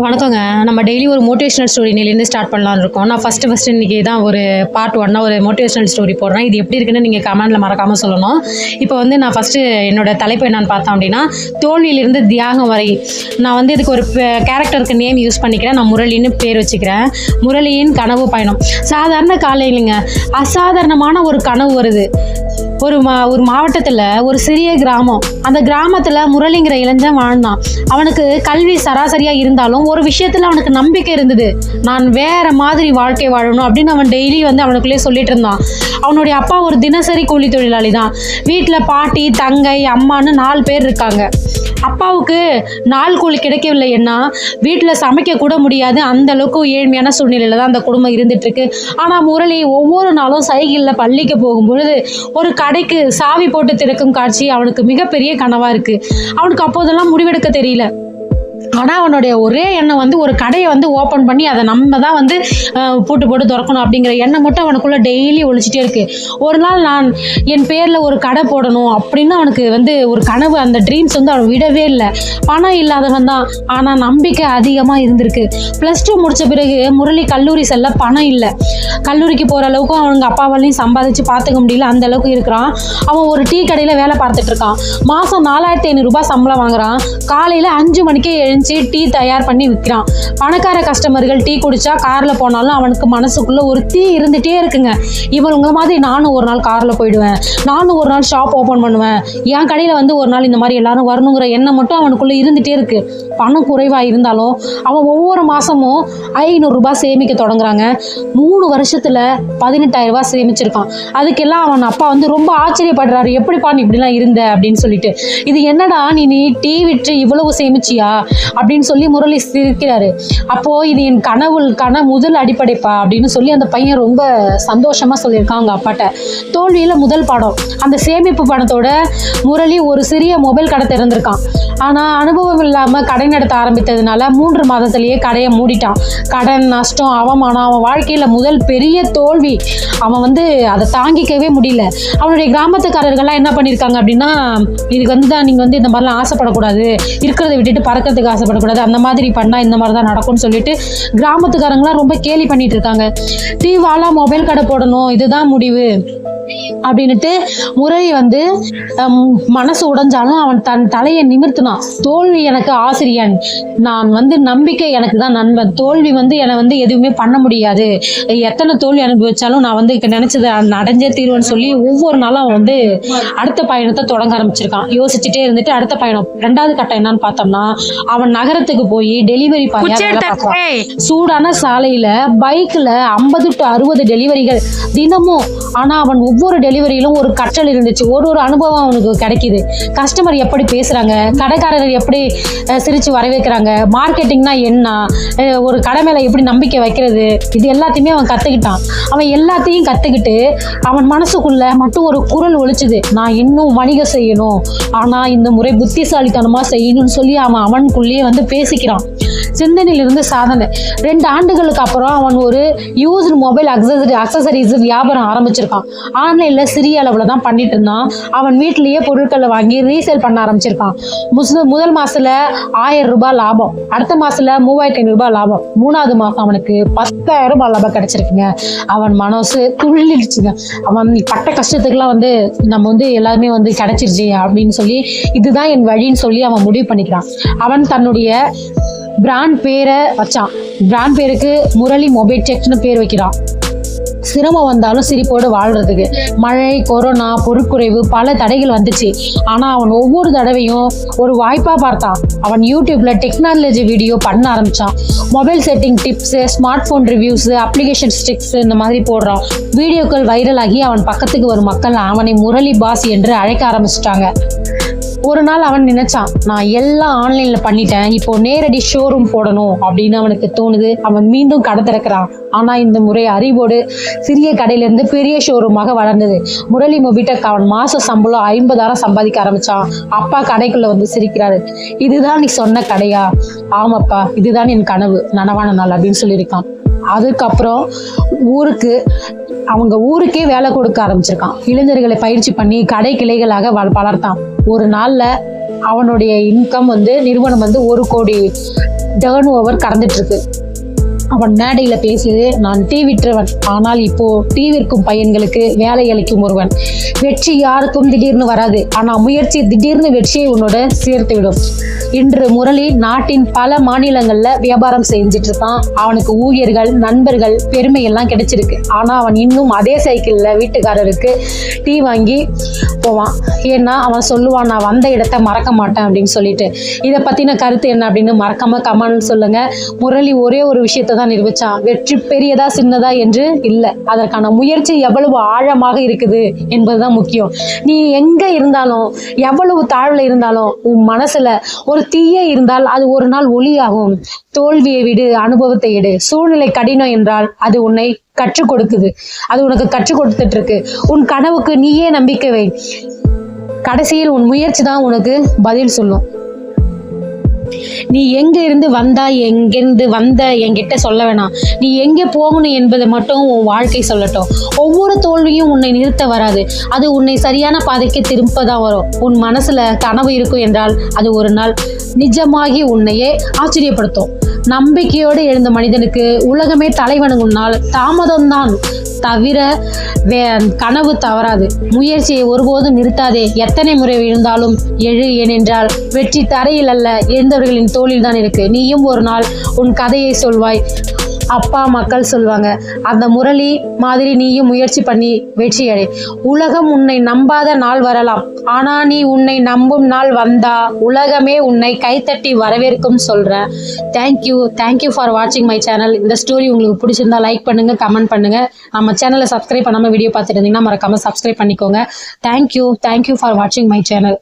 வணக்கங்க. நம்ம டெய்லி ஒரு மோட்டிவேஷனல் ஸ்டோரி இன்னிலேருந்து ஸ்டார்ட் பண்ணலான்னு இருக்கோம். நான் ஃபஸ்ட்டு இன்றைக்கி தான் ஒரு பார்ட் 1 ஒரு மோட்டிவேஷனல் ஸ்டோரி போடுறேன். இது எப்படி இருக்குன்னு நீங்கள் கமெண்ட்டில் மறக்காமல் சொல்லணும். இப்போ வந்து நான் ஃபஸ்ட்டு என்னோடய தலைப்பு என்னன்னு பார்த்தோம் அப்படின்னா, தோல்வியிலிருந்து தியாகம் வரை. நான் வந்து இதுக்கு ஒரு கேரக்டருக்கு நேம் யூஸ் பண்ணிக்கிறேன். நான் முரளின்னு பேர் வச்சுக்கிறேன். முரளியின் கனவு பயணம். சாதாரண காலையிலங்க அசாதாரணமான ஒரு கனவு வருது. ஒரு மாவட்டத்தில் ஒரு சிறிய கிராமம். அந்த கிராமத்தில் முரளிங்கிற இளைஞன் வாழ்ந்தான். அவனுக்கு கல்வி சராசரியாக இருந்தாலும் ஒரு விஷயத்தில் அவனுக்கு நம்பிக்கை இருந்தது. நான் வேற மாதிரி வாழ்க்கை வாழணும் அப்படின்னு அவன் டெய்லி வந்து அவனுக்குள்ளே சொல்லிட்டு இருந்தான். அவனுடைய அப்பா ஒரு தினசரி கூலி தொழிலாளி தான். வீட்டில் பாட்டி, தங்கை, அம்மான்னு 4 பேர் இருக்காங்க. அப்பாவுக்கு நாள் கூலி கிடைக்கவில்லை. ஏன்னா வீட்டில் சமைக்க கூட முடியாது. அந்த அளவுக்கு ஏழ்மையான சூழ்நிலையில் தான் அந்த குடும்பம் இருந்துட்டு இருக்கு. ஆனால் முரளி ஒவ்வொரு நாளும் சைக்கிளில் பள்ளிக்கு போகும்பொழுது ஒரு கடைக்கு சாவி போட்டு திறக்கும் காட்சி அவனுக்கு மிகப்பெரிய கனவா இருக்கு. அவனுக்கு அப்போதெல்லாம் முடிவெடுக்க தெரியல. ஆனால் அவனுடைய ஒரே எண்ணம் வந்து ஒரு கடையை வந்து ஓப்பன் பண்ணி அதை நம்ம தான் வந்து பூட்டு போட்டு திறக்கணும் அப்படிங்கிற எண்ணம் மட்டும் அவனுக்குள்ளே டெய்லி ஒழிச்சிட்டே இருக்கு. ஒரு நாள் நான் என் பேரில் ஒரு கடை போடணும் அப்படின்னு அவனுக்கு வந்து ஒரு கனவு, அந்த ட்ரீம்ஸ் வந்து அவன் விடவே இல்லை. பணம் இல்லாதவன் தான், ஆனால் நம்பிக்கை அதிகமாக இருந்திருக்கு. +2 முடித்த பிறகு முரளி கல்லூரி செல்ல பணம் இல்லை. கல்லூரிக்கு போகிற அளவுக்கும் அவங்க அப்பாவாலையும் சம்பாதிச்சு பார்த்துக்க முடியல. அந்த அளவுக்கு இருக்கிறான். அவன் ஒரு டீ கடையில் வேலை பார்த்துட்டு இருக்கான். மாதம் 4500 ரூபாய் சம்பளம் வாங்குறான். காலையில் 5 மணிக்கே டீ தயார் பண்ணி விற்கிறான். பணக்கார கஸ்டமர்கள் டீ குடிச்சா கார்ல போனாலும் அவனுக்கு மனசுக்குள்ள ஒரு தீ இருந்துட்டே இருக்குங்க. இவங்க மாதிரி நானும் ஒரு நாள் கார்ல போயிடுவேன், நானும் ஒரு நாள் ஷாப் ஓபன் பண்ணுவேன், என் கடையில வந்து ஒரு நாள் இந்த மாதிரி எல்லாரும் வரணுங்கிற எண்ணம் மட்டும் அவனுக்குள்ள இருந்துட்டே இருக்கு. பணம் குறைவா இருந்தாலும் அவன் ஒவ்வொரு மாசமும் 500 ரூபாய் சேமிக்க தொடங்குறாங்க. 3 வருஷத்துல 18,000 ரூபாய் சேமிச்சிருக்கான். அதுக்கெல்லாம் அவன் அப்பா வந்து ரொம்ப ஆச்சரியப்படுறாரு. எப்படிப்பா நீ இப்படிலாம் இருந்த அப்படின்னு சொல்லிட்டு. இது என்னடா நீ டீ விற்று இவ்வளவு சேமிச்சியா அப்படின்னு சொல்லி முரளி சிரிக்கிறாரு. அப்போ இது என் கனவுக்கான முதல் அடிப்படைப்பா அப்படின்னு சொல்லி அந்த பையன் ரொம்ப சந்தோஷமா சொல்லியிருக்கான் அவங்க அப்பாட்ட. தோல்வியில முதல் பாடம். அந்த சேமிப்பு பணத்தோட முரளி ஒரு சிறிய மொபைல் கடை திறந்திருக்கான். ஆனா அனுபவம் இல்லாம கடை நடத்த ஆரம்பித்ததுனால 3 மாதத்திலேயே கடையை மூடிட்டான். கடன், நஷ்டம், அவமானம், அவன் வாழ்க்கையில முதல் பெரிய தோல்வி. அவன் வந்து அதை தாங்கிக்கவே முடியல. அவனுடைய கிராமத்துக்காரர்கள்லாம் என்ன பண்ணியிருக்காங்க அப்படின்னா, இதுக்கு வந்து தான் நீங்க வந்து இந்த மாதிரிலாம் ஆசைப்படக்கூடாது, இருக்கிறத விட்டுட்டு பறக்கிறதுக்கு ஆசைப்படக்கூடாது, அந்த மாதிரி பண்ணா இந்த மாதிரி தான் நடக்கும்னு சொல்லிட்டு கிராமத்துக்காரங்களாம் ரொம்ப கேலி பண்ணிட்டு இருக்காங்க. தீவாலா மொபைல் கடை போடணும், இதுதான் முடிவு அப்படின்னுட்டு முரளி வந்து மனசு உடைஞ்சாலும் அவன் தன் தலையை நிமிர்த்தினான். தோல்வி எனக்கு ஆசிரியன், நான் வந்து நம்பிக்கை எனக்கு தான் நண்பன், தோல்வி வந்து என்னை வந்து எதுவுமே பண்ண முடியாது, எத்தனை தோல்வி அனுபவிச்சாலும் நான் வந்து நினைச்சதை அடைஞ்சே தீர்வேன்னு சொல்லி ஒவ்வொரு நாளும் அவன் வந்து அடுத்த பயணத்தை தொடங்க ஆரம்பிச்சிருக்கான். யோசிச்சுட்டே இருந்துட்டு அடுத்த பயணம் 2வது கட்டம் என்னன்னு பார்த்தோம்னா, அவன் நகரத்துக்கு போய் டெலிவரி சூடான சாலையில பைக்ல 50 to 60 டெலிவரிகள் தினமும். ஆனா அவன் ஒவ்வொரு டெலிவரியிலும் ஒரு கற்றல் இருந்துச்சு. ஒரு அனுபவம் அவனுக்கு கிடைக்குது. கஸ்டமர் எப்படி பேசுறாங்க, கடைக்காரர்கள் எப்படி சிரிச்சு வரவேற்கிறாங்க, மார்க்கெட்டிங்னா என்ன, ஒரு கடை மேல எப்படி நம்பிக்கை வைக்கிறது, இது எல்லாத்தையுமே அவன் கத்துக்கிட்டான். அவன் எல்லாத்தையும் கத்துக்கிட்டு அவன் மனசுக்குள்ள மட்டும் ஒரு குரல் ஒலிச்சுது, நான் இன்னும் வணிகம் செய்யணும், ஆனா இந்த முறை புத்திசாலித்தனமா செய்யணும்னு சொல்லி அவனுக்குள்ளேயே வந்து பேசிக்கிறான். சிந்தனையிலிருந்து சாதனை. 2 ஆண்டுகளுக்கு அப்புறம் அவன் ஒரு யூஸ்டு மொபைல் அக்சசரிஸ் வியாபாரம் ஆரம்பிச்சிருக்கான். ஆன்லைன்ல சிறிய அளவுல தான் பண்ணிட்டு இருந்தான். அவன் வீட்டிலேயே பொருட்களை வாங்கி ரீசேல் பண்ண ஆரம்பிச்சிருக்கான். முதல் மாசத்துல 1000 ரூபாய் லாபம், அடுத்த மாசத்துல 3500 ரூபாய் லாபம், 3வது மாசம் அவனுக்கு 10,000 ரூபாய் லாபம் கிடைச்சிருக்குங்க. அவன் மனசு துள்ளிடுச்சுங்க. அவன் பட்ட கஷ்டத்துக்குலாம் வந்து நம்ம வந்து எல்லாருமே வந்து கிடைச்சிருச்சு அப்படின்னு சொல்லி, இதுதான் என் வழின்னு சொல்லி அவன் முடிவு பண்ணிக்கிறான். அவன் தன்னுடைய பிராண்ட் பேரை வச்சான். பிராண்ட் பேருக்கு முரளி மொபைல் டெக்னு பேர் வைக்கிறான். சிரமம் வந்தாலும் சிரிப்போடு வாழ்றதுக்கு. மழை, கொரோனா, பொருட்குறைவு, பல தடைகள் வந்துச்சு. ஆனா அவன் ஒவ்வொரு தடவையும் ஒரு வாய்ப்பா பார்த்தான். அவன் யூடியூப்ல டெக்னாலஜி வீடியோ பண்ண ஆரம்பிச்சான். Mobile setting tips, smart phone reviews, application sticks இந்த மாதிரி போடுறான். வீடியோக்கள் வைரல் ஆகி அவன் பக்கத்துக்கு வரும் மக்கள் அவனை முரளி பாஸ் என்று அழைக்க ஆரம்பிச்சிட்டாங்க. ஒரு நாள் அவன் நினைச்சான், நான் எல்லாம் ஆன்லைன்ல பண்ணிட்டேன், இப்போ நேரடி ஷோரூம் போடணும் அப்படின்னு அவனுக்கு தோணுது. அவன் மீண்டும் கடை திறக்கிறான். ஆனா இந்த முறை அறிவோடு சிறிய கடையிலிருந்து பெரிய ஷோரூமாக வளர்ந்தது. முரளி மொபிடெக் அவன் மாச சம்பளம் 50,000 சம்பாதிக்க ஆரம்பிச்சான். அப்பா கடைக்குள்ள வந்து சிரிக்கிறாரு. இதுதான் நீ சொன்ன கடையா? ஆமாப்பா, இதுதான் என் கனவு நனவான நாள் அப்படின்னு சொல்லியிருக்கான். அதுக்கப்புறம் அவங்க ஊருக்கே வேலை கொடுக்க ஆரம்பிச்சிருக்கான். இளைஞர்களை பயிற்சி பண்ணி கடை கிளைகளாக வளர்த்தான். ஒரு நாள்ல அவனுடைய இன்கம் வந்து நிறுவனம் வந்து 1 கோடி டேர்ன் ஓவர் கடந்துட்டுருக்கு. அவன் மேடையில் பேசியது, நான் டீ விற்றவன், ஆனால் இப்போ டீ விற்கும் பையன்களுக்கு வேலை அளிக்கும் ஒருவன். வெற்றி யாருக்கும் திடீர்னு வராது, ஆனால் முயற்சி திடீர்னு வெற்றியை உன்னோட சேர்த்து விடும். இன்று முரளி நாட்டின் பல மாநிலங்களில் வியாபாரம் செஞ்சுட்டு இருக்கான். அவனுக்கு ஊழியர்கள், நண்பர்கள், பெருமை எல்லாம் கிடைச்சிருக்கு. ஆனால் அவன் இன்னும் அதே சைக்கிளில் வீட்டுக்காரருக்கு டீ வாங்கி போவான். ஏன்னா அவன் சொல்லுவான், நான் வந்த இடத்த மறக்க மாட்டேன் அப்படின்னு சொல்லிட்டு. இதை பற்றின கருத்து என்ன அப்படின்னு மறக்காம கமெண்ட் சொல்லுங்கள். முரளி ஒரே ஒரு விஷயத்தை தான் நிரூபிச்சான், வெற்றி பெரியதா சின்னதா என்று இல்லை, அதற்கான முயற்சி எவ்வளவு ஆழமாக இருக்குது என்பதுதான் முக்கியம். நீ எங்கே இருந்தாலும், எவ்வளவு தாழ்வில் இருந்தாலும், உன் மனசில் ஒரு தீயே இருந்தால் அது ஒரு நாள் ஒளியாகும். தோல்வியை விடு, அனுபவத்தை எடு. சூழ்நிலை கடினம் என்றால் அது உன்னை கற்றுக் கொடுக்குது, அது உனக்கு கற்றுக் கொடுத்துட்டு இருக்கு. உன் கனவுக்கு நீயே நம்பிக்கை வை. கடைசியில் உன் முயற்சி தான் உனக்கு பதில் சொல்லும். நீ எங்க இருந்து வந்தா, எங்கிருந்து வந்த என்கிட்ட சொல்ல வேணாம். நீ எங்கே போகணும் என்பதை மட்டும் உன் வாழ்க்கை சொல்லட்டும். ஒவ்வொரு தோல்வியும் உன்னை நிறுத்த வராது, அது உன்னை சரியான பாதைக்கு திரும்பதான் வரும். உன் மனசுல கனவு இருக்கும் என்றால் அது ஒரு நாள் நிஜமாகி உன்னையே ஆச்சரியப்படுத்தும். நம்பிக்கையோடு எழுந்த மனிதனுக்கு உலகமே தலைவணங்கும் நாள் தாமதம்தான் தவிர கனவு தவறாது. முயற்சியை ஒருபோதும் நிறுத்தாதே. எத்தனை முறை விழுந்தாலும் எழு, ஏனென்றால் வெற்றி தரையில் அல்ல, எழுந்தவர்களின் தோளில் தான் இருக்கு. நீயும் ஒரு நாள் உன் கதையை சொல்வாய். அப்பா மக்கள் சொல்வாங்க, அந்த முரளி மாதிரி நீயும் முயற்சி பண்ணி வெற்றி அடை. உலகம் உன்னை நம்பாத நாள் வரலாம், ஆனா நீ உன்னை நம்பும் நாள் வந்தா உலகமே உன்னை கைத்தட்டி வரவேற்கும் சொல்றேன். தேங்க்யூ ஃபார் வாட்சிங் மை சேனல். இந்த ஸ்டோரி உங்களுக்கு பிடிச்சிருந்தா லைக் பண்ணுங்க, கமெண்ட் பண்ணுங்க. நம்ம சேனலை சப்ஸ்கிரைப் பண்ணாம வீடியோ பார்த்துட்டு இருந்தீங்கன்னா மறக்காம சப்ஸ்கிரைப் பண்ணிக்கோங்க. தேங்க்யூ ஃபார் வாட்சிங் மை சேனல்.